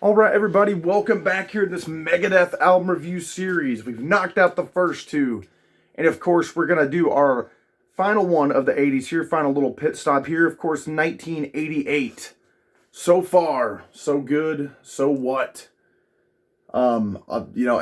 All right, everybody, welcome back here to this Megadeth album review series. We've knocked out the first two, and of course, we're going to do our final one of the 80s here, final little pit stop here. Of course, 1988. So far, so good, so what? And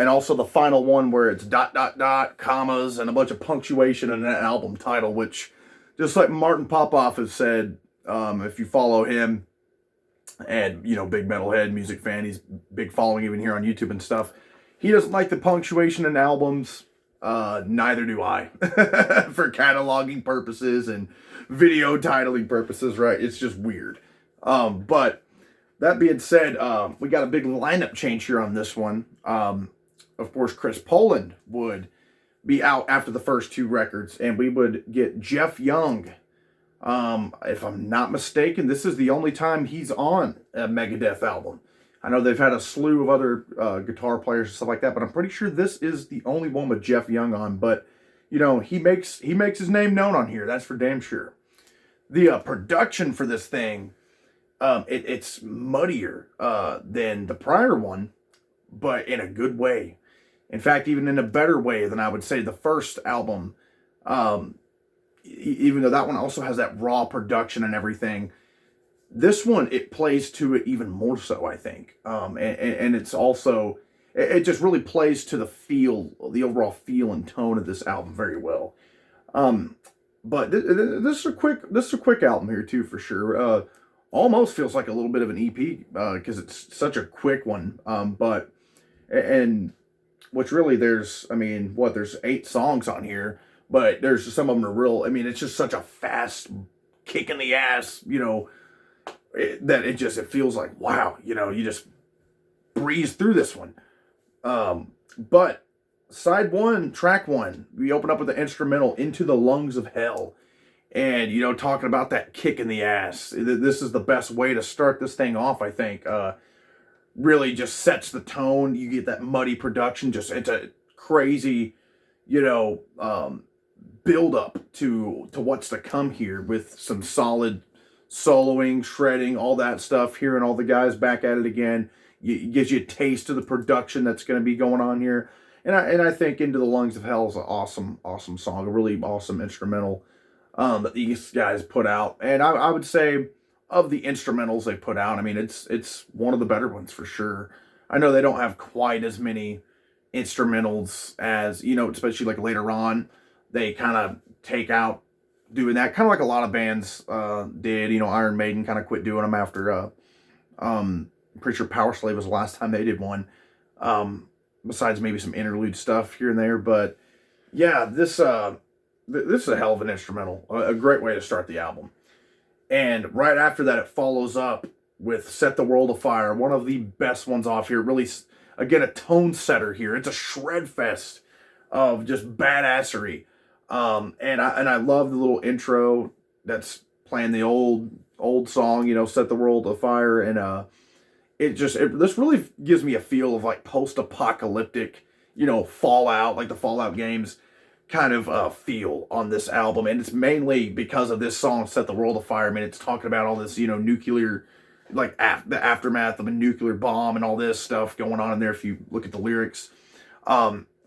also the final one where it's dot, dot, dot, commas, and a bunch of punctuation in an album title, which, just like Martin Popoff has said, if you follow him, and big metalhead music fan, he's big following even here on YouTube and stuff. He doesn't like the punctuation in albums. Neither do I. For cataloging purposes and video titling purposes, right? It's just weird. But that being said, we got a big lineup change here on this one. Of course, Chris Poland would be out after the first two records, and we would get Jeff Young. If I'm not mistaken, this is the only time he's on a Megadeth album. I know they've had a slew of other guitar players and stuff like that, but I'm pretty sure this is the only one with Jeff Young on. But he makes his name known on here. That's for damn sure. The production for this thing, it's muddier than the prior one, but in a good way. In fact, even in a better way than I would say the first album. Even though that one also has that raw production and everything, this one, it plays to it even more so, I think. And it's also, it just really plays to the overall feel and tone of this album very well. But this is a quick album here too, for sure. Almost feels like a little bit of an EP, because it's such a quick one. And which really there's 8 songs on here. But there's some of them are real. It's just such a fast kick in the ass, that it feels like, wow, you just breeze through this one. But side one, track one, we open up with the instrumental Into the Lungs of Hell. And, talking about that kick in the ass. This is the best way to start this thing off, I think. Really just sets the tone. You get that muddy production. It's a crazy, build up to what's to come here with some solid soloing, shredding, all that stuff. Hearing all the guys back at it again, it gives you a taste of the production that's going to be going on here. And I think Into the Lungs of Hell is an awesome song, a really awesome instrumental that these guys put out. And I would say of the instrumentals they put out, it's one of the better ones for sure. I know they don't have quite as many instrumentals as, especially like later on. They kind of take out doing that, kind of like a lot of bands did. Iron Maiden kind of quit doing them after. I'm pretty sure Power Slave was the last time they did one. Besides maybe some interlude stuff here and there, but yeah, this is a hell of an instrumental, a great way to start the album. And right after that, it follows up with Set the World Afire, one of the best ones off here. Really, again, a tone setter here. It's a shred fest of just badassery. And I love the little intro that's playing the old song, Set the World Afire. And, this really gives me a feel of like post-apocalyptic, Fallout, like the Fallout games kind of, feel on this album. And it's mainly because of this song, Set the World Afire. It's talking about all this, nuclear, like the aftermath of a nuclear bomb and all this stuff going on in there. If you look at the lyrics,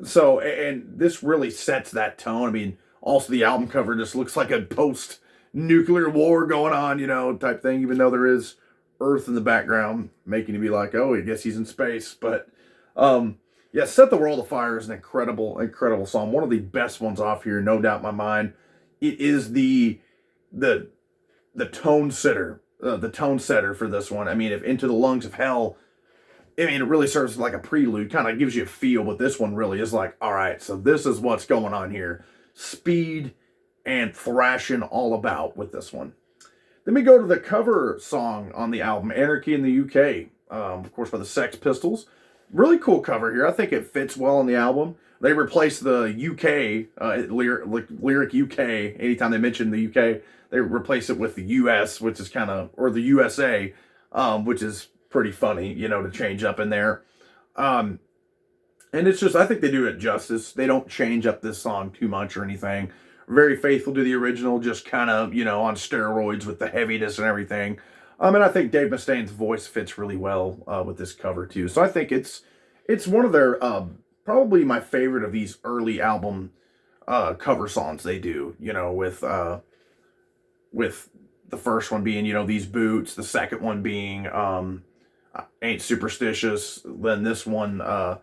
so, and this really sets that tone. Also the album cover just looks like a post-nuclear war going on, type thing, even though there is Earth in the background, making you be like, oh, I guess he's in space. But, yeah, Set the World Afire is an incredible song. One of the best ones off here, no doubt in my mind. It is the tone setter, for this one. If Into the Lungs of Hell, it really serves like a prelude, kind of gives you a feel, but this one really is like, all right, so this is what's going on here. Speed and thrashing all about with this one. Then we go to the cover song on the album, Anarchy in the UK, of course, by the Sex Pistols. Really cool cover here. I think it fits well on the album. They replaced the UK, lyric UK, anytime they mention the UK, they replace it with the US, which is or the USA, which is pretty funny, to change up in there. And it's just, I think they do it justice. They don't change up this song too much or anything. Very faithful to the original, just kind of, on steroids with the heaviness and everything. And I think Dave Mustaine's voice fits really well with this cover too. So I think it's one of their probably my favorite of these early album cover songs they do. With the first one being These Boots, the second one being Ain't Superstitious, then this one. Out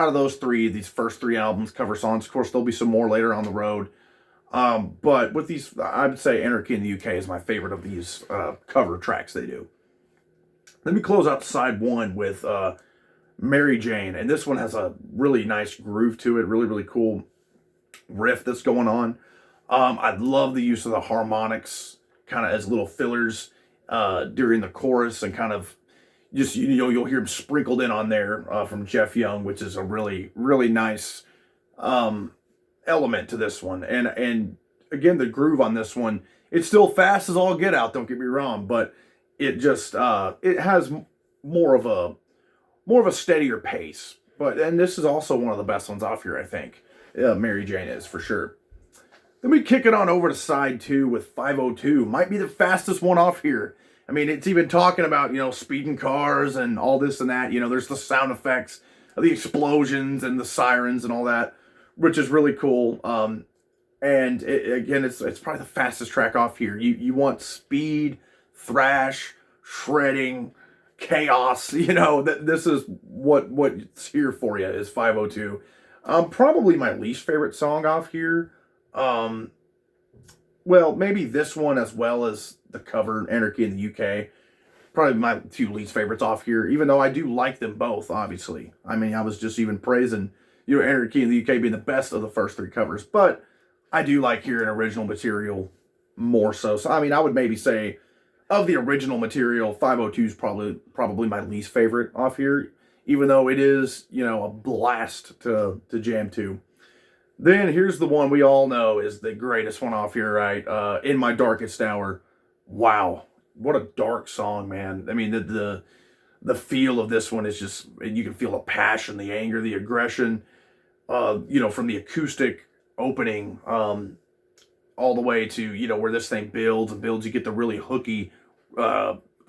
of those three, these first three albums cover songs. Of course, there'll be some more later on the road. But with these, I would say Anarchy in the UK is my favorite of these cover tracks they do. Let me close out side one with Mary Jane. And this one has a really nice groove to it. Really, really cool riff that's going on. I love the use of the harmonics kind of as little fillers during the chorus, and kind of just, you'll hear them sprinkled in on there from Jeff Young, which is a really, really nice element to this one. And again, the groove on this one, it's still fast as all get out, don't get me wrong, but it just it has more of a steadier pace. And this is also one of the best ones off here, I think. Mary Jane is, for sure. Then we kick it on over to side two with 502. Might be the fastest one off here. I mean, it's even talking about, speeding cars and all this and that. There's the sound effects of the explosions and the sirens and all that, which is really cool. And again, it's probably the fastest track off here. You want speed, thrash, shredding, chaos. This is what's here for you is 502. Probably my least favorite song off here. Well, maybe this one as well as the cover, Anarchy in the UK. Probably my two least favorites off here, even though I do like them both, obviously. I mean, I was just even praising, Anarchy in the UK being the best of the first three covers. But I do like hearing original material more so. So, I mean, I would maybe say of the original material, 502 is probably my least favorite off here, even though it is, a blast to jam to. Then here's the one we all know is the greatest one off here, right? In My Darkest Hour. Wow, what a dark song, man. I mean, the feel of this one is just, and you can feel the passion, the anger, the aggression, from the acoustic opening all the way to, where this thing builds and builds. You get the really hooky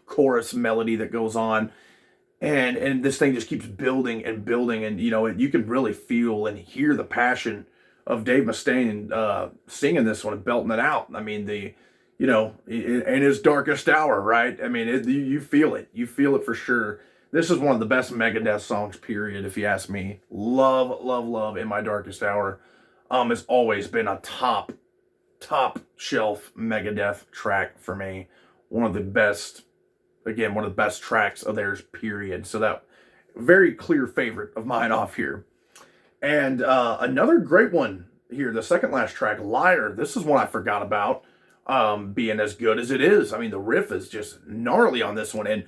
chorus melody that goes on. And this thing just keeps building and building. And, you can really feel and hear the passion of Dave Mustaine singing this one and belting it out. I mean, in his darkest hour, right? I mean, you feel it. You feel it for sure. This is one of the best Megadeth songs, period, if you ask me. Love, love, love In My Darkest Hour. Has always been a top shelf Megadeth track for me. One of the best tracks of theirs, period. So that very clear favorite of mine off here. And another great one here, the second last track, Liar. This is one I forgot about being as good as it is. I mean, the riff is just gnarly on this one. And,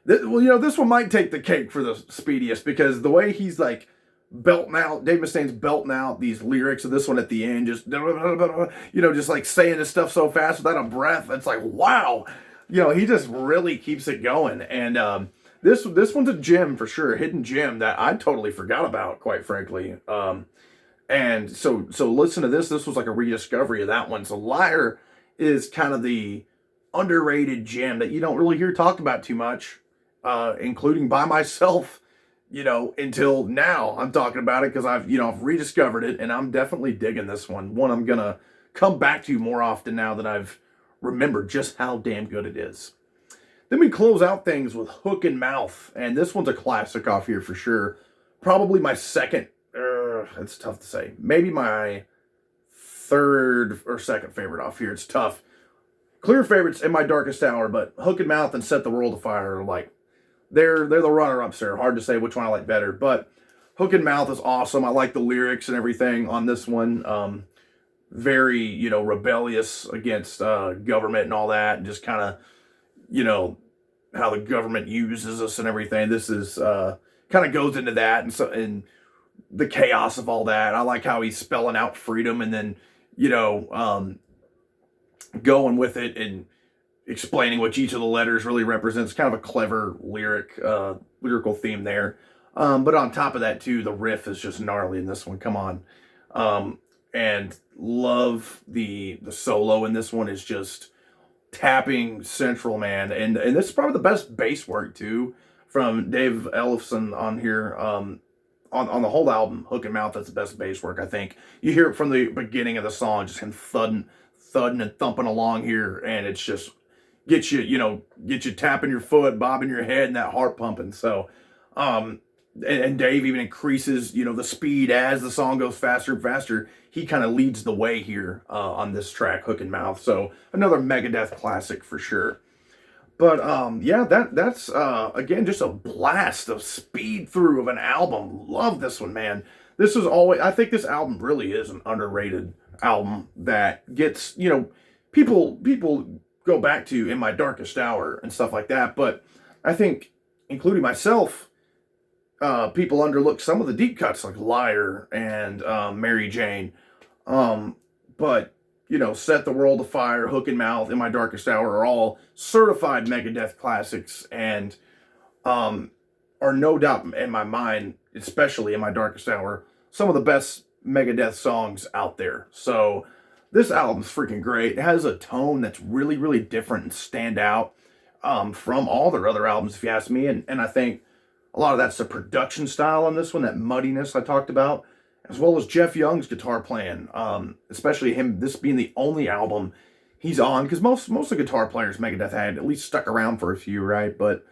this one might take the cake for the speediest, because the way he's like belting out, Dave Mustaine's belting out these lyrics of this one at the end, just, just like saying this stuff so fast without a breath. It's like, wow. He just really keeps it going. And this one's a gem for sure, a hidden gem that I totally forgot about, quite frankly. And so listen to this. This was like a rediscovery of that one. So Liar is kind of the underrated gem that you don't really hear talked about too much, including by myself, until now. I'm talking about it because I've rediscovered it, and I'm definitely digging this one. One I'm going to come back to more often now that I've remembered just how damn good it is. Then we close out things with Hook and Mouth, and this one's a classic off here for sure. Probably my second, it's tough to say, maybe my third or second favorite off here. It's tough. Clear favorites In My Darkest Hour, but Hook and Mouth and Set the World Afire are like, they're the runner-ups there. Hard to say which one I like better, but Hook and Mouth is awesome. I like the lyrics and everything on this one. Very, rebellious against government and all that, and just kind of, how the government uses us and everything. This is kind of goes into that, and the chaos of all that. I like how he's spelling out freedom and then, going with it and explaining what each of the letters really represents. Kind of a clever lyrical theme there. But on top of that too, the riff is just gnarly in this one. Come on. And love the solo in this one is just tapping central, man. And this is probably the best bass work too from Dave Ellefson on here. On the whole album, Hook and Mouth, that's the best bass work, I think. You hear it from the beginning of the song, just him thudding and thumping along here, and it's just get you tapping your foot, bobbing your head, and that heart pumping. So, and Dave even increases, the speed as the song goes faster and faster. He kind of leads the way here on this track, Hook and Mouth. So another Megadeth classic for sure. But yeah, that's again just a blast of speed through of an album. Love this one, man. This is always, I think this album really is an underrated album that gets, people go back to In My Darkest Hour and stuff like that. But I think, including myself, people underlook some of the deep cuts like Liar and Mary Jane. But, Set the World Afire, Hook and Mouth, In My Darkest Hour are all certified Megadeth classics and are no doubt in my mind, especially In My Darkest Hour, some of the best Megadeth songs out there. So this album's freaking great. It has a tone that's really, really different and stand out from all their other albums, if you ask me. And I think a lot of that's the production style on this one, that muddiness I talked about, as well as Jeff Young's guitar playing, especially him, this being the only album he's on, because most of the guitar players Megadeth had at least stuck around for a few, right? But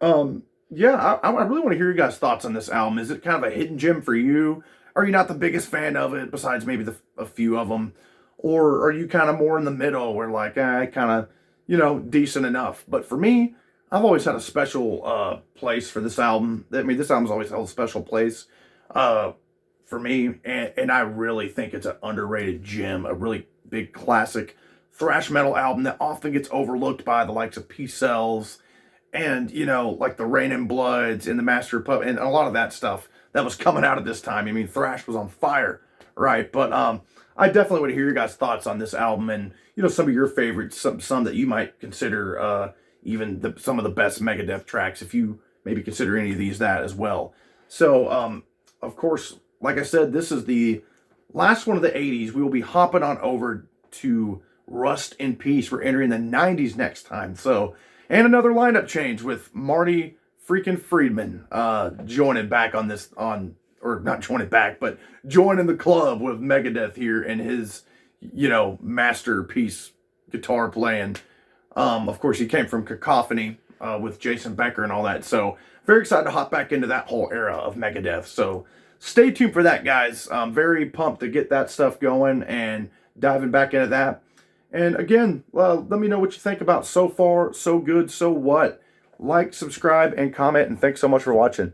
yeah, I really want to hear you guys' thoughts on this album. Is it kind of a hidden gem for you? Are you not the biggest fan of it, besides maybe a few of them? Or are you kind of more in the middle where like, kind of, decent enough? But for me, I've always had a special place for this album. I mean, this album's always held a special place for me. And I really think it's an underrated gem, a really big classic thrash metal album that often gets overlooked by the likes of P-Cells and, like the Rain and Bloods and the Master of Puppets and a lot of that stuff that was coming out at this time. I mean, thrash was on fire, right? But I definitely want to hear your guys' thoughts on this album and, some of your favorites, some that you might consider even some of the best Megadeth tracks, if you maybe consider any of these that as well. So, of course, like I said, this is the last one of the 80s. We will be hopping on over to Rust in Peace. We're entering the 90s next time. So, and another lineup change with Marty freaking Friedman joining back on this, or not joining back, but joining the club with Megadeth here and his, masterpiece guitar playing. Of course, he came from Cacophony with Jason Becker and all that. So very excited to hop back into that whole era of Megadeth. So stay tuned for that, guys. I'm very pumped to get that stuff going and diving back into that. And again, let me know what you think about So Far, So Good, So What. Like, subscribe, and comment. And thanks so much for watching.